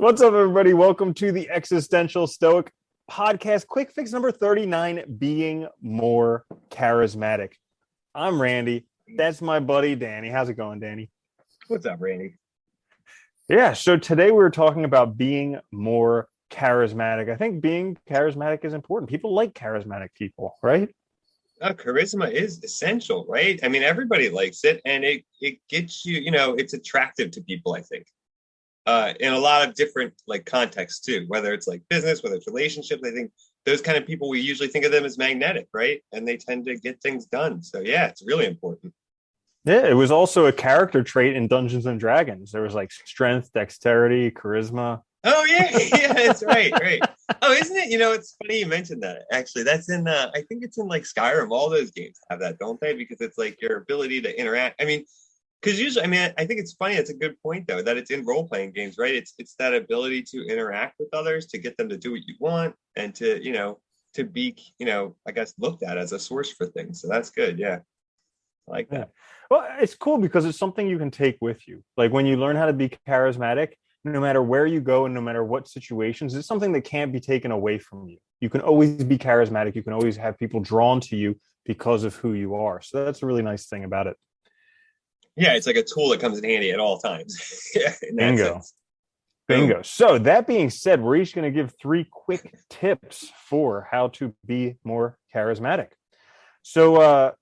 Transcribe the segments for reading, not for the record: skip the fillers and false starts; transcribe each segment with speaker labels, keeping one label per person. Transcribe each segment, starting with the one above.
Speaker 1: What's up, everybody? Welcome to the Existential Stoic Podcast. Quick fix number 39, being more charismatic. I'm Randy. That's my buddy, Danny. How's it going, Danny?
Speaker 2: What's up, Randy?
Speaker 1: Yeah, so today we're talking about being more charismatic. I think being charismatic is important. People like charismatic people, right?
Speaker 2: Charisma is essential, right? I mean, everybody likes it, and it gets you, it's attractive to people, I think. In a lot of different like contexts too, whether it's like business, whether it's relationships. I think those kind of people, we usually think of them as magnetic, right? And they tend to get things done. So yeah, it's really important.
Speaker 1: Yeah, it was also a character trait in Dungeons and Dragons. There was like strength, dexterity, charisma.
Speaker 2: Oh yeah, yeah, that's right, right. Oh, isn't it? It's funny you mentioned that. Actually, that's in I think it's in like Skyrim. All those games have that, don't they? Because it's like your ability to interact. I mean, because usually, I mean, I think it's funny. It's a good point, though, that it's in role playing games, right? It's that ability to interact with others, to get them to do what you want, and to be, I guess, looked at as a source for things. So that's good. Yeah, I like
Speaker 1: Yeah.
Speaker 2: that.
Speaker 1: Well, it's cool because it's something you can take with you. Like when you learn how to be charismatic, no matter where you go and no matter what situations, it's something that can't be taken away from you. You can always be charismatic. You can always have people drawn to you because of who you are. So that's a really nice thing about it.
Speaker 2: Yeah, it's like a tool that comes in handy at all times. Yeah, in that
Speaker 1: Bingo.
Speaker 2: sense.
Speaker 1: Bingo.
Speaker 2: Boom.
Speaker 1: So that being said, we're each going to give 3 quick tips for how to be more charismatic. So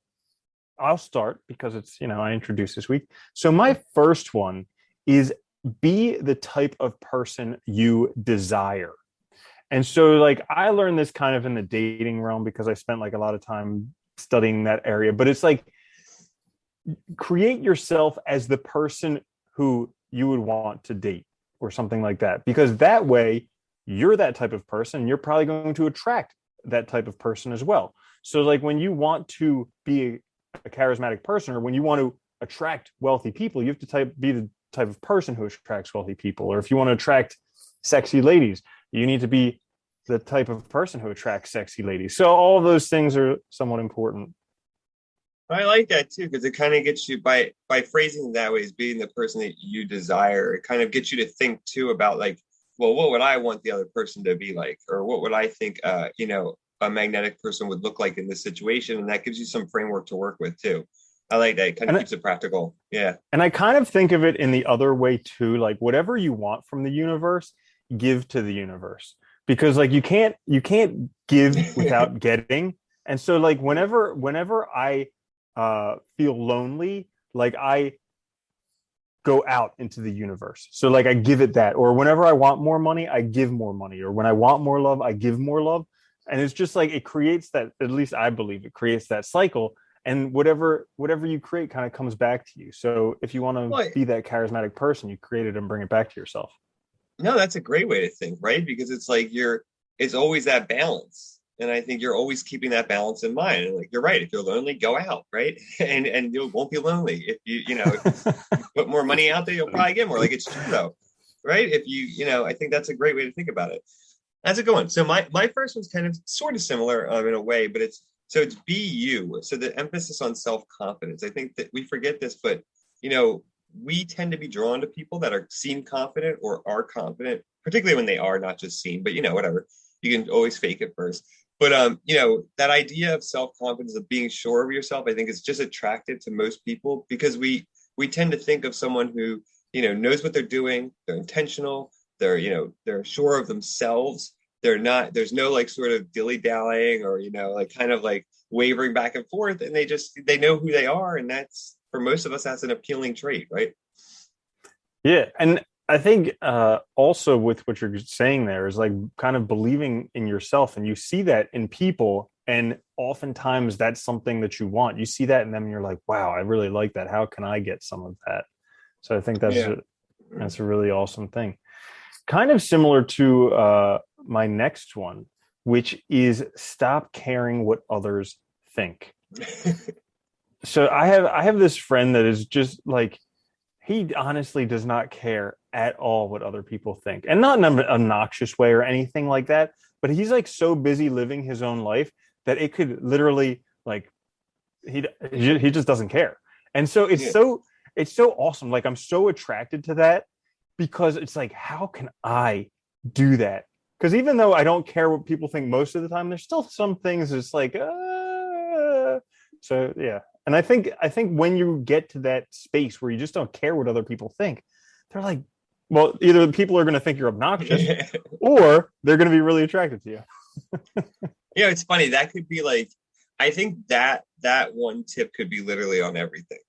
Speaker 1: I'll start because it's, I introduced this week. So my first one is be the type of person you desire. And so like I learned this kind of in the dating realm because I spent like a lot of time studying that area, but it's like create yourself as the person who you would want to date or something like that, because that way you're that type of person. You're probably going to attract that type of person as well. So like when you want to be a charismatic person, or when you want to attract wealthy people, you have to be the type of person who attracts wealthy people. Or if you want to attract sexy ladies, you need to be the type of person who attracts sexy ladies. So all of those things are somewhat important.
Speaker 2: I like that too, because it kind of gets you by phrasing it that way as being the person that you desire. It kind of gets you to think too about like, well, what would I want the other person to be like, or what would I think, a magnetic person would look like in this situation, and that gives you some framework to work with too. I like that. It kind of keeps it practical. Yeah.
Speaker 1: And I kind of think of it in the other way too, like whatever you want from the universe, give to the universe, because like you can't give without getting. And so like whenever I feel lonely, like I go out into the universe. So like I give it that, or whenever I want more money, I give more money, or when I want more love, I give more love. And it's just like it creates that, at least I believe it creates that cycle. And whatever you create kind of comes back to you. So if you want to be that charismatic person, you create it and bring it back to yourself.
Speaker 2: No, that's a great way to think, right? Because it's like it's always that balance. And I think you're always keeping that balance in mind. And like you're right, if you're lonely, go out, right? And you won't be lonely. If if you put more money out there, you'll probably get more. Like it's true though, right? If I think that's a great way to think about it. How's it going? So my first one's kind of sort of similar in a way, but it's be you. So the emphasis on self-confidence. I think that we forget this, but we tend to be drawn to people that seem confident or are confident, particularly when they are not just seen, but whatever. You can always fake it first. But that idea of self-confidence, of being sure of yourself, I think is just attractive to most people because we tend to think of someone who, knows what they're doing, they're intentional, they're sure of themselves. There's no like sort of dilly-dallying or, like kind of like wavering back and forth, and they know who they are. And that's, for most of us, that's an appealing trait, right?
Speaker 1: Yeah. And I think also with what you're saying there is like kind of believing in yourself, and you see that in people. And oftentimes that's something that you want. You see that in them and you're like, wow, I really like that. How can I get some of that? So I think that's a really awesome thing. Kind of similar to my next one, which is stop caring what others think. So I have this friend that is just like, he honestly does not care at all what other people think, and not in an obnoxious way or anything like that. But he's like so busy living his own life that it could literally like he just doesn't care. And so it's so awesome. Like I'm so attracted to that because it's like, how can I do that? Because even though I don't care what people think most of the time, there's still some things that's like, so yeah. And I think when you get to that space where you just don't care what other people think, they're like, well, either people are going to think you're obnoxious or they're going to be really attracted to you.
Speaker 2: It's funny. That could be like, I think that one tip could be literally on everything.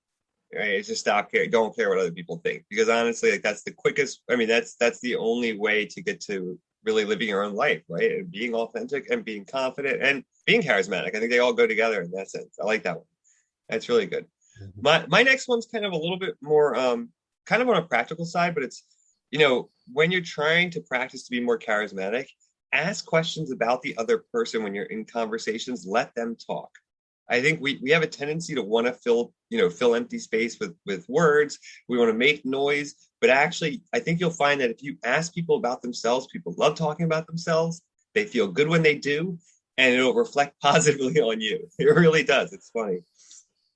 Speaker 2: Right? It's just stop care, don't care what other people think. Because honestly, like that's the quickest. I mean, that's the only way to get to really living your own life, right? And being authentic and being confident and being charismatic. I think they all go together in that sense. I like that one. That's really good. My next one's kind of a little bit more kind of on a practical side, but it's, when you're trying to practice to be more charismatic, ask questions about the other person when you're in conversations. Let them talk. I think we have a tendency to want to fill empty space with words. We want to make noise, but actually, I think you'll find that if you ask people about themselves, people love talking about themselves. They feel good when they do, and it'll reflect positively on you. It really does. It's funny.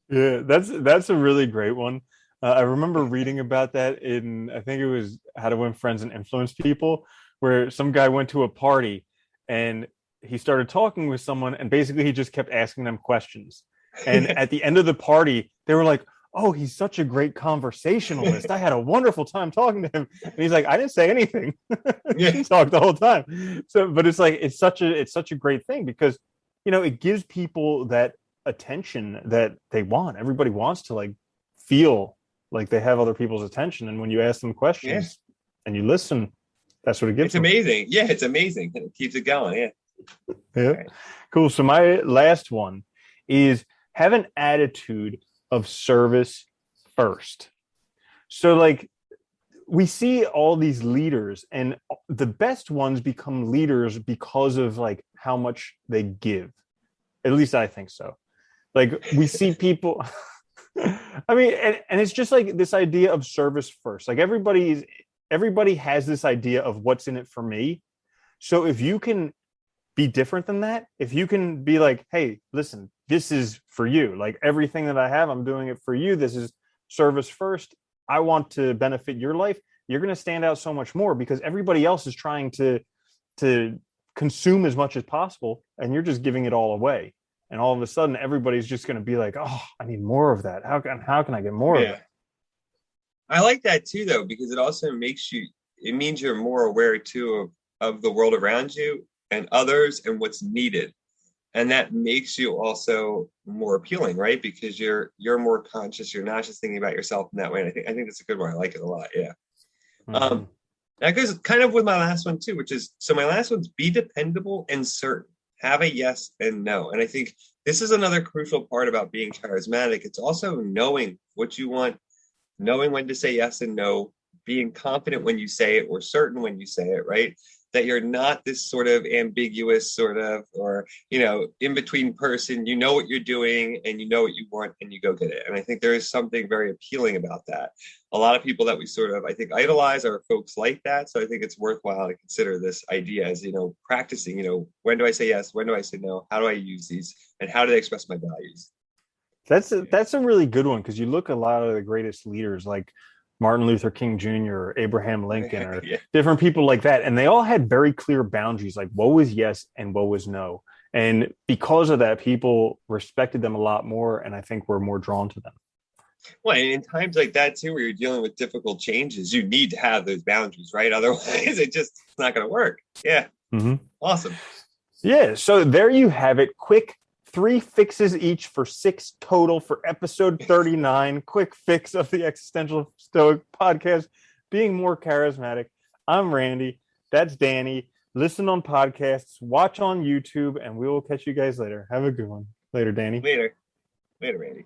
Speaker 1: Yeah, that's a really great one. I remember reading about that in, I think it was How to Win Friends and Influence People, where some guy went to a party and he started talking with someone, and basically he just kept asking them questions. And at the end of the party, they were like, "Oh, he's such a great conversationalist. I had a wonderful time talking to him." And he's like, "I didn't say anything." She talked the whole time. So, but it's like it's such a great thing because it gives people that attention that they want. Everybody wants to like feel like they have other people's attention, and when you ask them
Speaker 2: Yeah,
Speaker 1: questions and you listen, that's what it gives
Speaker 2: it's
Speaker 1: them.
Speaker 2: amazing. Yeah, it's amazing. It keeps it going. Yeah.
Speaker 1: Yeah.
Speaker 2: Right.
Speaker 1: Cool. So my last one is have an attitude of service first. So like we see all these leaders, and the best ones become leaders because of like how much they give. At least I think so. Like we see people I mean, and it's just like this idea of service first. Like everybody has this idea of what's in it for me. So if you can be different than that, if you can be like, hey, listen, this is for you. Like everything that I have, I'm doing it for you. This is service first. I want to benefit your life. You're going to stand out so much more because everybody else is trying to consume as much as possible, and you're just giving it all away. And all of a sudden, everybody's just going to be like, "Oh, I need more of that. How can I get more of
Speaker 2: Yeah.
Speaker 1: it?"
Speaker 2: I like that too, though, because it also it means you're more aware too of the world around you and others and what's needed. And that makes you also more appealing, right? Because you're more conscious. You're not just thinking about yourself in that way. And I think that's a good one. I like it a lot. Yeah.
Speaker 1: Mm-hmm.
Speaker 2: That goes kind of with my last one too, which is, so my last one's be dependable and certain. Have a yes and no. And I think this is another crucial part about being charismatic. It's also knowing what you want, knowing when to say yes and no, being confident when you say it or certain when you say it, right? That you're not this sort of ambiguous sort of, or, in between person. You know what you're doing and you know what you want and you go get it. And I think there is something very appealing about that. A lot of people that we sort of, I think, idolize are folks like that. So I think it's worthwhile to consider this idea as, practicing, when do I say yes? When do I say no? How do I use these? And how do they express my values?
Speaker 1: That's a really good one because you look at a lot of the greatest leaders like Martin Luther King Jr. or Abraham Lincoln or
Speaker 2: Yeah.
Speaker 1: different people like that, and they all had very clear boundaries, like what was yes and what was no. And because of that, people respected them a lot more, and I think we're more drawn to them.
Speaker 2: Well, and in times like that too, where you're dealing with difficult changes, you need to have those boundaries, right? Otherwise, it's not going to work. Yeah.
Speaker 1: Mm-hmm.
Speaker 2: Awesome.
Speaker 1: Yeah. So there you have it. Quick 3 fixes each for 6 total for episode 39. Quick fix of the Existential Stoic podcast, being more charismatic. I'm Randy. That's Danny. Listen on podcasts, watch on YouTube, and we will catch you guys later. Have a good one. Later, Danny.
Speaker 2: Later, Randy.